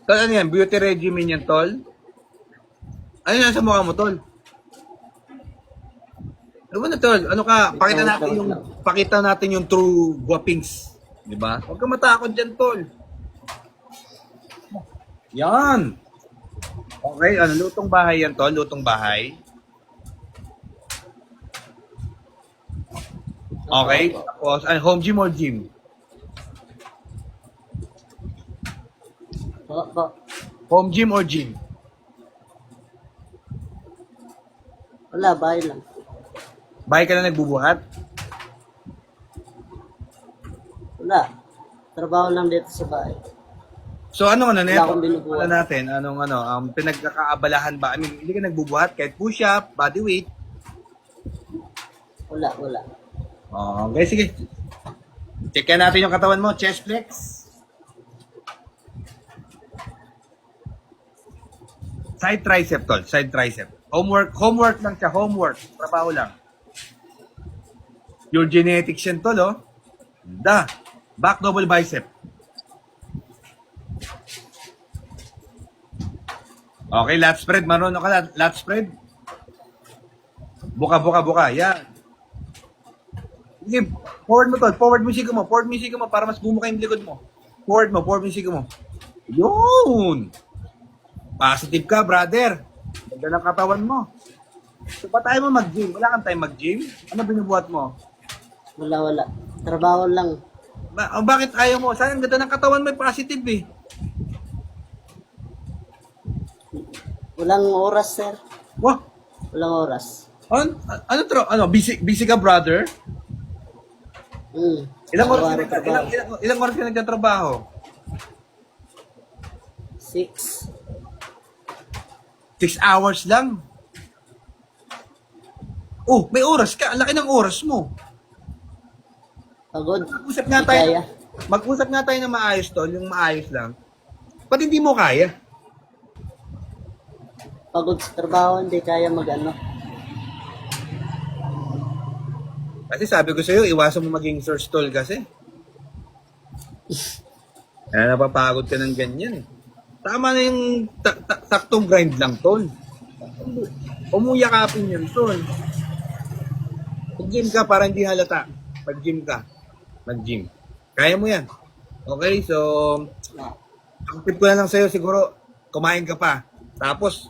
Tol, ano yan? Beauty regimen yan, tol? Ano yan sa mukha mo, tol? Ano ba na, tol? Ano ka? Pakita natin yung true guwapings. Di ba? Huwag ka matakot dyan, tol. Yan. Okay, ano, lutong bahay yan, tol? Lutong bahay. Okay, tapos, ano, home gym or gym? Po. Home gym or gym? Wala, bahay lang. Bahay ka na nagbubuhat? Wala. Trabaho lang dito sa bahay. So, ano Wala neto? akong binubuhat. Ano natin? Pinagkakaabalahan ba? I mean, hindi ka nagbubuhat kahit push-up, body weight? Wala. Okay, sige. Check natin yung katawan mo. Chest flex. Side tricep, tol. Side tricep. Homework lang siya. Homework. Trabaho lang. Your genetics yan, tol, oh. Back double bicep. Okay, lat spread. Marunong ka lat spread? Buka. Yan. Sige, forward mo, tol. Forward mo para mas bumuka yung likod mo. Forward mo yung mo. Yun! Positive ka, brother. Ganda ng katawan mo. So, pa tayo mo mag-gym? Wala kang time mag-gym? Ano binubuhat mo? Wala. Trabaho lang. Bakit ayaw mo? Sayang ganda ng katawan mo, positive eh. Walang oras, sir. Wah! Walang oras. Busy ka, brother? Trabaho. Ilang oras ka nagtatrabaho? 6. 6 hours lang. Oh, may oras ka. Ang laki ng oras mo. Pagod. Mag-usap nga Di tayo. kaya. Mag-usap nga tayo ng maayos, tol. Yung maayos lang. Ba't hindi mo kaya? Pagod sa trabaho, hindi kaya mag-ano. Kasi sabi ko sa'yo, iwasan mo maging source tol kasi. Kaya napapagod ka ng ganyan eh. Tama na yung saktong grind lang, tol. Umuyakapin yan, tol. Mag-gym ka para hindi halata. Mag-gym ka. Mag-gym. Kaya mo yan. Okay, so, ang tip ko na lang sa'yo, siguro, kumain ka pa. Tapos,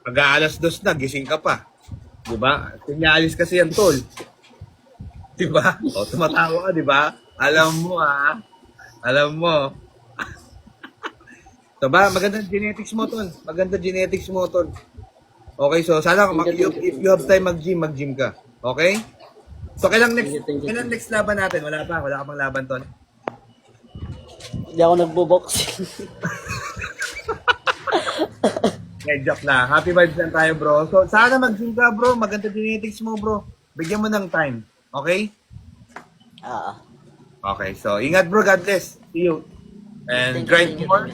pag-aalas 2 na, gising ka pa. Diba? Sinyalis kasi yan, tol. Diba? O, tumatawa ka, diba? Alam mo, ha? Alam mo. So ba, magandang genetics mo, tol. Magandang genetics mo, tol. Okay, so sana if you have time mag-gym ka. Okay? So kailang next laban natin? Wala ka pang laban, tol. Hindi ako nagbo-boxing. Joke na. Happy vibes lang tayo, bro. So sana mag-gym ka, bro. Magandang genetics mo, bro. Bigyan mo ng time. Okay? Ah. Okay, so ingat, bro. God bless. See you. And grind more.